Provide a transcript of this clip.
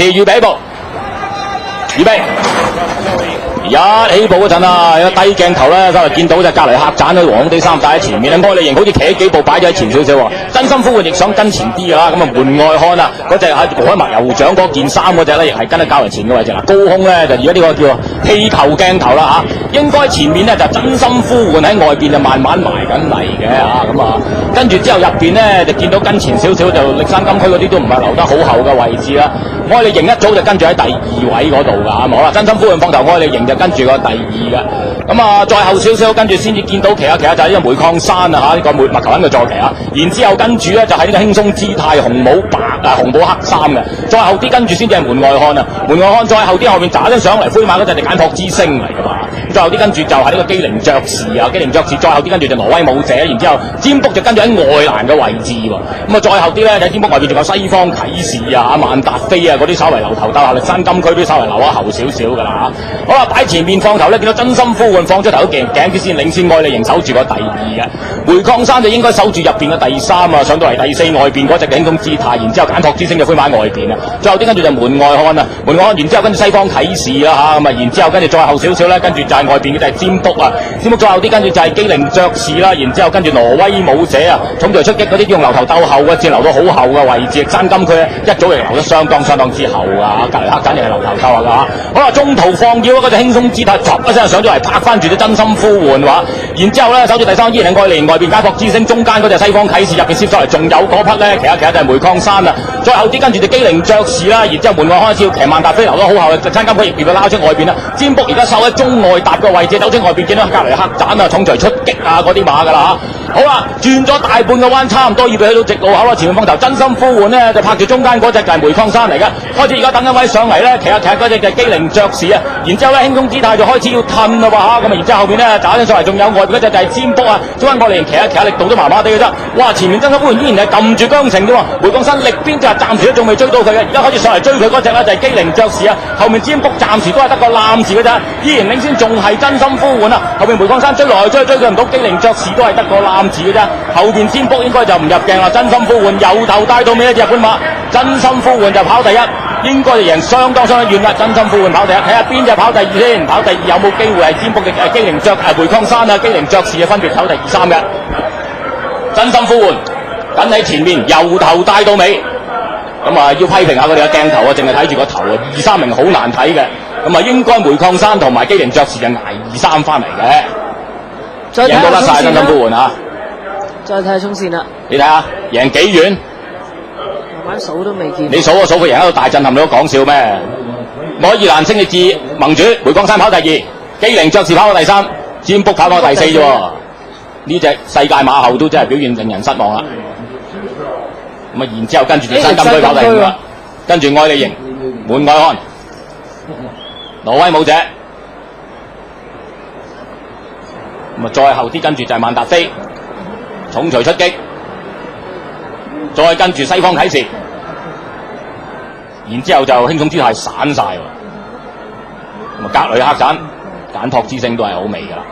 預備起步，預備。一起步嗰陣啊，有低鏡頭咧，就見到隻隔離客棧喺黃地衫帶喺前面，愛利營好似企喺幾步擺咗喺前少少喎。真心呼喚亦想跟前啲㗎啦，咁啊門外漢啊，嗰隻喺海默酋長嗰件衫嗰隻咧，亦係跟得較為前嘅位置啦。高空咧就而家呢個叫氣球鏡頭啦嚇，應該前面咧就真心呼喚喺外邊就慢慢埋緊嚟嘅嚇，咁啊跟住之後入邊咧就見到跟前少少就歷山禁區嗰啲都唔係留得好後嘅位置啦。愛利營一早就跟住喺第2位嗰度㗎，好啦，真心呼喚放頭愛利營就跟住個第2嘅，咁啊再後少少跟住先至見到其他就係呢個煤礦山啊嚇，呢個麥球恩嘅坐騎啊，然之後跟住咧就係呢個輕鬆姿態紅帽紅帽黑衫嘅，再後啲跟住先至係門外漢啊，門外漢再後啲後面揸咗上嚟灰馬嗰隻就簡樸之星嚟㗎嘛，再後啲跟住就係呢個機靈爵士啊，機靈爵士再後啲跟住就挪威武者，然之後占卜就跟住喺外欄嘅位置喎，咁啊再後啲咧喺占卜外邊仲有西方啟示啊、萬達飛啊嗰啲稍為留頭兜下，歷山禁區都稍為留咗後少少㗎啦嚇。好啦，擺前面放頭咧，見到真心呼喚放出頭頸先領先愛利營守住個第2嘅，煤礦山就應該守住入邊嘅第3啊，上到嚟第4外邊嗰隻輕鬆姿態，然之後簡樸之星就灰馬喺外邊啊，最後啲跟住就門外漢啊，門外漢然之後跟住西方啟示啦嚇，咁啊然之後跟住再後少少咧，跟住就係外邊嘅就係占卜啊，占卜再後啲跟住就係機靈爵士啦，然之後跟住挪威武者啊，重錘出擊嗰啲用留頭鬥後嘅，至留到好後嘅位置，山金區咧一早就留得相當之後啊，隔離黑簡直係留頭鬥啊㗎，好啦，中途放妖嗰隻輕鬆姿態，一聲上咗嚟拍翻住隻真心呼喚話，然之後咧守住第3依然係愛利營外邊簡樸之星，中間嗰隻西方啟示入邊攝上嚟，仲有嗰匹咧，其他就係煤礦山啊，再後啲跟住就機靈爵士啦，然之後門外開始騎萬達飛流咗好後嘅，參金區亦被佢撈出外邊啦，占卜而家守喺中外搭嘅位置，走出外邊見到隔離黑斬啊，重錘出擊啊嗰啲馬㗎啦嚇，好啦，轉咗大半個彎，差唔多預備去到直路口啦，前面放頭真心呼喚呢，就拍住中間嗰隻就係煤礦山嚟㗎，開始而家等緊位上嚟咧，騎下嗰隻就係機靈爵士啊，然之後咧輕鬆姿態就開始要褪啦喎嚇，咁啊然之後後邊咧打咗上嚟，仲有外邊嗰隻就係占卜啊，中間愛利營騎下力度都麻麻地嘅啫，哇前面真心呼喚依然係撳住韁繩啫喎，煤礦山力邊就係暫時都仲未追到佢嘅，而家開始上嚟追佢嗰隻咧就係機靈爵士啊，後面占卜暫時都係得個攬字嘅啫，依然領先仲係真心呼喚啊，後邊煤礦山追來追佢唔到，機靈爵士都係得個攬字嘅啫，後邊占卜應該就唔入鏡啦，真心呼喚由頭帶到尾一隻日本馬，真心呼喚就跑第1。應該就贏相當遠啦！真心呼喚跑第1，睇下邊隻跑第2先。跑第2有冇機會係占卜嘅機靈煤礦山啊、機靈爵士啊分別跑第2、3嘅。真心呼喚緊喺前面，由頭帶到尾。咁啊，要批評下佢哋嘅鏡頭啊，淨係睇住個頭啊，2、3名好難睇嘅。咁啊，應該煤礦山同埋機靈爵士就捱2、3翻嚟嘅。贏到得晒真心呼喚啊！再睇下衝線啦。你睇下贏幾遠？數都未見，你數佢贏喺度大震撼，你都講笑咩？愛爾蘭星力志盟主煤礦山跑第2，機靈爵士跑到第3，占卜跑到第4啫喎。呢隻世界馬後都真係表現令人失望啦。咁啊，然之後跟住就山金區跑第5啦，跟住愛利營、門外漢、挪威武者，咁啊再後啲跟住就係萬達飛，重錘出擊。再跟住西方啟示，然之後就輕鬆姿態散晒喎。咁啊，格雷克盞簡樸之星都係好味㗎啦。